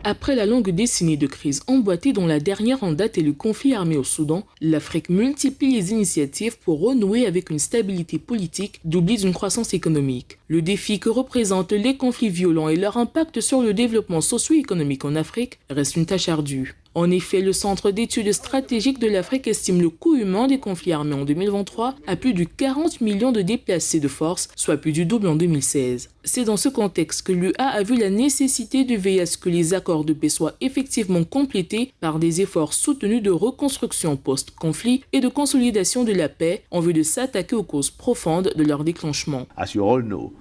Après la longue décennie de crise emboîtée dont la dernière en date est le conflit armé au Soudan, l'Afrique multiplie les initiatives pour renouer avec une stabilité politique doublée d'une croissance économique. Le défi que représentent les conflits violents et leur impact sur le développement socio-économique en Afrique reste une tâche ardue. En effet, le Centre d'études stratégiques de l'Afrique estime le coût humain des conflits armés en 2023 à plus de 40 millions de déplacés de force, soit plus du double en 2016. C'est dans ce contexte que l'UA a vu la nécessité de veiller à ce que les accords de paix soient effectivement complétés par des efforts soutenus de reconstruction post-conflit et de consolidation de la paix en vue de s'attaquer aux causes profondes de leur déclenchement. As you all know,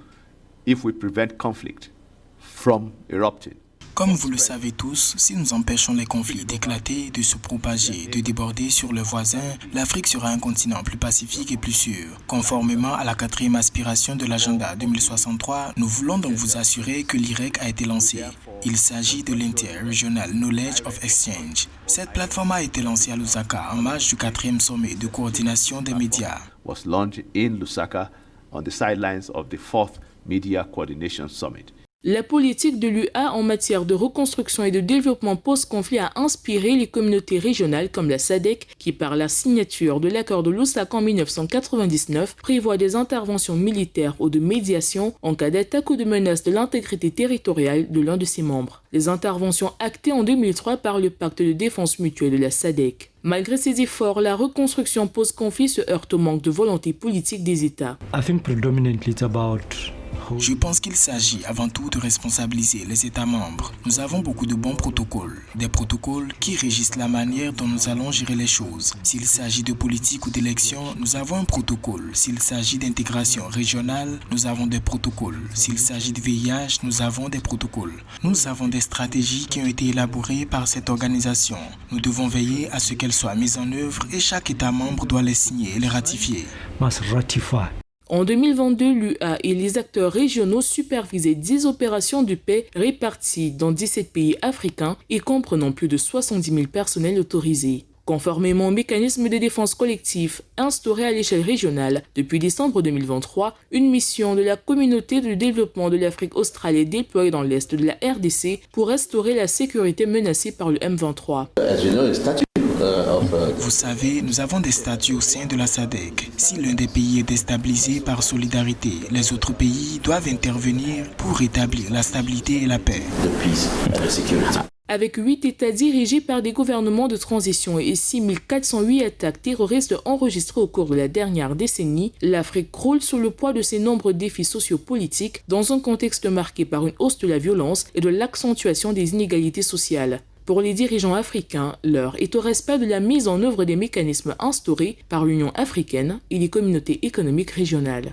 if we prevent conflict from erupting, comme vous le savez tous, si nous empêchons les conflits d'éclater, de se propager, de déborder sur leurs voisins, l'Afrique sera un continent plus pacifique et plus sûr. Conformément à la 4e aspiration de l'agenda 2063, nous voulons donc vous assurer que l'IREC a été lancé. Il s'agit de l'Inter-Regional Knowledge of Exchange. Cette plateforme a été lancée à Lusaka en marge du 4e sommet de coordination des médias. Was launched in Lusaka on the sidelines of the 4th Media Coordination Summit. La politique de l'UA en matière de reconstruction et de développement post-conflit a inspiré les communautés régionales comme la SADC qui, par la signature de l'accord de Lusaka en 1999, prévoit des interventions militaires ou de médiation en cas d'attaque ou de menace de l'intégrité territoriale de l'un de ses membres. Les interventions actées en 2003 par le pacte de défense mutuelle de la SADC. Malgré ces efforts, la reconstruction post-conflit se heurte au manque de volonté politique des États. Je pense qu'il s'agit avant tout de responsabiliser les États membres. Nous avons beaucoup de bons protocoles, des protocoles qui régissent la manière dont nous allons gérer les choses. S'il s'agit de politique ou d'élection, nous avons un protocole. S'il s'agit d'intégration régionale, nous avons des protocoles. S'il s'agit de VIH, nous avons des protocoles. Nous avons des stratégies qui ont été élaborées par cette organisation. Nous devons veiller à ce qu'elles soient mises en œuvre et chaque État membre doit les signer et les ratifier. En 2022, l'UA et les acteurs régionaux supervisaient 10 opérations de paix réparties dans 17 pays africains et comprenant plus de 70 000 personnels autorisés. Conformément au mécanisme de défense collective instauré à l'échelle régionale depuis décembre 2023, une mission de la communauté de développement de l'Afrique australe est déployée dans l'est de la RDC pour restaurer la sécurité menacée par le M23. Vous savez, nous avons des statuts au sein de la SADC. Si l'un des pays est déstabilisé par solidarité, les autres pays doivent intervenir pour rétablir la stabilité et la paix. Avec 8 États dirigés par des gouvernements de transition et 6408 attaques terroristes enregistrées au cours de la dernière décennie, l'Afrique croule sous le poids de ses nombreux défis sociopolitiques dans un contexte marqué par une hausse de la violence et de l'accentuation des inégalités sociales. Pour les dirigeants africains, l'heure est au respect de la mise en œuvre des mécanismes instaurés par l'Union africaine et les communautés économiques régionales.